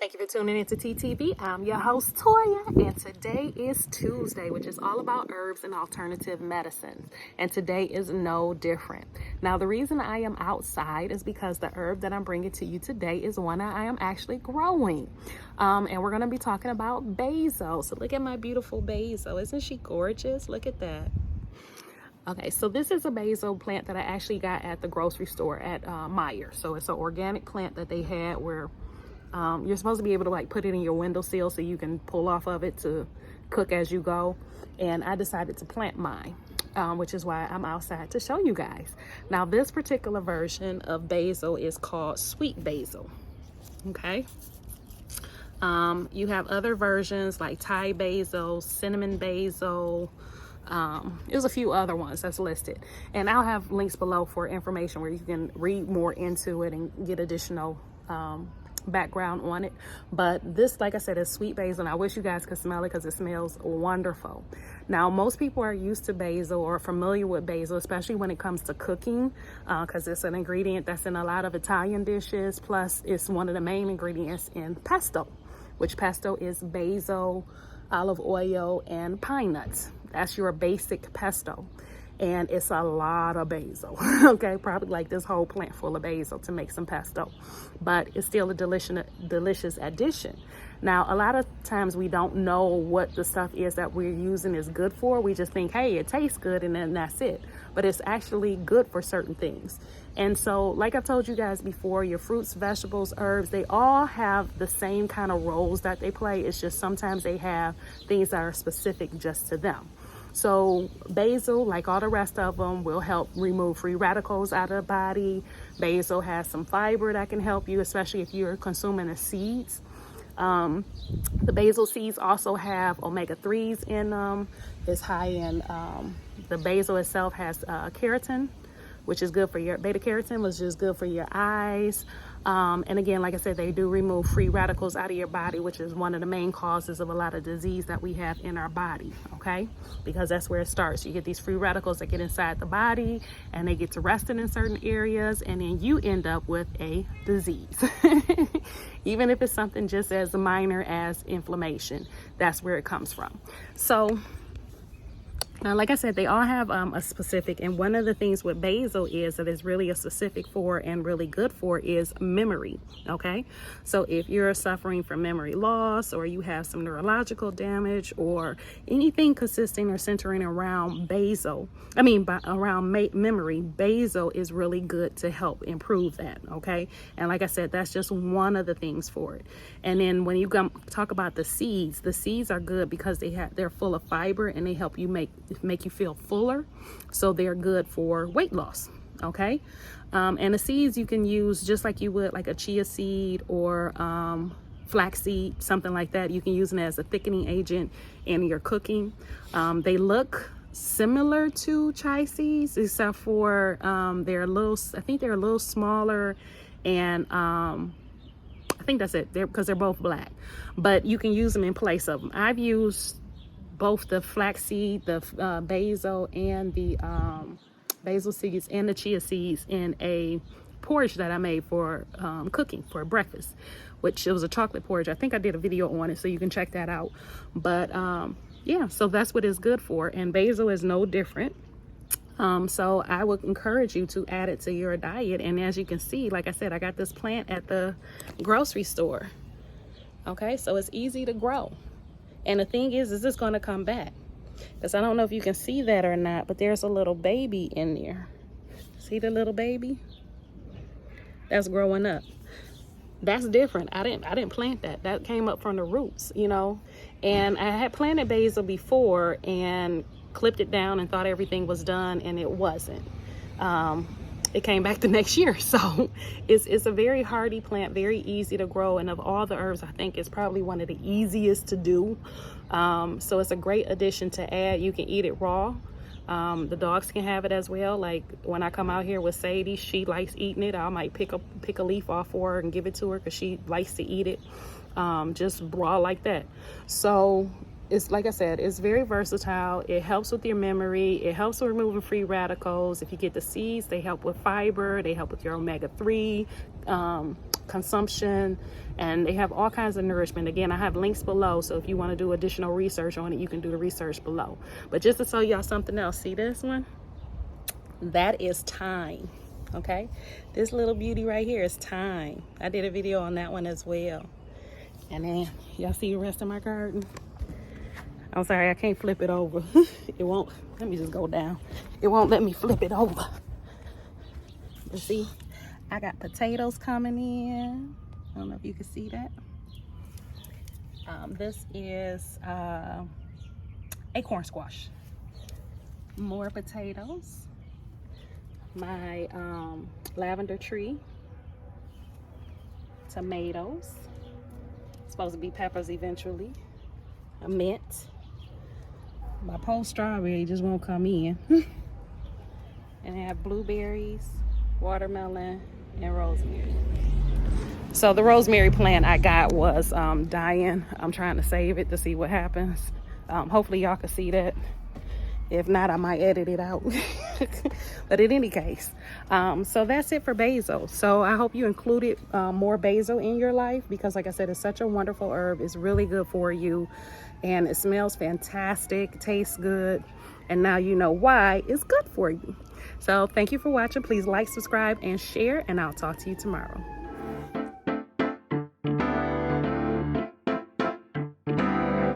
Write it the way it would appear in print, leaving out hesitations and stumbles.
Thank you for tuning into TTV. I'm your host, Toya, and today is Tuesday, which is all about herbs and alternative medicines. And today is no different. Now, the reason I am outside is because the herb that I'm bringing to you today is one that I am actually growing. And we're going to be talking about basil. So look at my beautiful basil. Isn't she gorgeous? Look at that. Okay, so this is a basil plant that I actually got at the grocery store at Meijer. So it's an organic plant that they had where you're supposed to be able to like put it in your windowsill so you can pull off of it to cook as you go. And I decided to plant mine, which is why I'm outside to show you guys. Now, this particular version of basil is called sweet basil. Okay. You have other versions like Thai basil, cinnamon basil. There's a few other ones that's listed, and I'll have links below for information where you can read more into it and get additional background on it. But this, like I said, is sweet basil, and I wish you guys could smell it because it smells wonderful. Now, most people are used to basil or familiar with basil, especially when it comes to cooking, because it's an ingredient that's in a lot of Italian dishes. Plus, it's one of the main ingredients in pesto, which pesto is basil, olive oil, and pine nuts. That's your basic pesto. And it's a lot of basil. Okay, probably like this whole plant full of basil to make some pesto, but it's still a delicious addition. Now, a lot of times we don't know what the stuff is that we're using is good for. We just think, hey, it tastes good, and then that's it. But it's actually good for certain things. And so, like I've told you guys before, your fruits, vegetables, herbs, they all have the same kind of roles that they play. It's just sometimes they have things that are specific just to them. So basil, like all the rest of them, will help remove free radicals out of the body. Basil has some fiber that can help you, especially if you're consuming the seeds. The basil seeds also have omega-3s in them. It's high in, the basil itself has keratin, which is good for your beta-carotene, which is good for your eyes. And again, like I said, they do remove free radicals out of your body, which is one of the main causes of a lot of disease that we have in our body, okay? Because that's where it starts. You get these free radicals that get inside the body, and they get to resting in certain areas, and then you end up with a disease. Even if it's something just as minor as inflammation, that's where it comes from. So, like I said, they all have a specific, and one of the things with basil is that it's really a specific for and really good for is memory, okay? So if you're suffering from memory loss, or you have some neurological damage, or anything consisting or centering around around memory, basil is really good to help improve that, okay? And like I said, that's just one of the things for it. And then when you talk about the seeds are good because they're full of fiber, and they help you make you feel fuller, so they're good for weight loss, okay? And the seeds you can use just like you would like a chia seed or flaxseed, something like that. You can use them as a thickening agent in your cooking. They look similar to chia seeds, except for they're a little smaller, and I think that's it, because they're both black, but you can use them in place of them. I've used both the flaxseed, the basil, and the basil seeds and the chia seeds in a porridge that I made for cooking for breakfast, which it was a chocolate porridge. I think I did a video on it, so you can check that out. But yeah, so that's what it's good for, and basil is no different. So I would encourage you to add it to your diet. And as you can see, like I said, I got this plant at the grocery store. Okay, so it's easy to grow. And the thing is this going to come back? Because I don't know if you can see that or not, but there's a little baby in there. See the little baby? That's growing up. That's different. I didn't plant that. That came up from the roots, you know. And I had planted basil before and clipped it down and thought everything was done, and it wasn't. It came back the next year. So it's a very hardy plant, very easy to grow, and of all the herbs, I think it's probably one of the easiest to do. So it's a great addition to add. You can eat it raw. The dogs can have it as well. Like when I come out here with Sadie, she likes eating it. I might pick a leaf off for her and give it to her because she likes to eat it just raw like that. So it's like I said, it's very versatile. It helps with your memory. It helps with removing free radicals. If you get the seeds, they help with fiber. They help with your omega-3 consumption, and they have all kinds of nourishment. Again, I have links below, so if you want to do additional research on it, you can do the research below. But just to show y'all something else, see this one? That is thyme. Okay, this little beauty right here is thyme. I did a video on that one as well. And then y'all see the rest of my garden. I'm sorry, I can't flip it over. It won't. Let me just go down. It won't let me flip it over. But see, I got potatoes coming in. I don't know if you can see that. This is acorn squash. More potatoes. My lavender tree. Tomatoes. Supposed to be peppers eventually. A mint. My pole strawberry just won't come in. And I have blueberries, watermelon, and rosemary. So the rosemary plant I got was dying. I'm trying to save it to see what happens. Hopefully y'all can see that. If not, I might edit it out. But in any case, so that's it for basil. So I hope you included more basil in your life, because like I said, it's such a wonderful herb. It's really good for you, and it smells fantastic, tastes good, and now you know why it's good for you. So thank you for watching. Please like, subscribe, and share, and I'll talk to you tomorrow.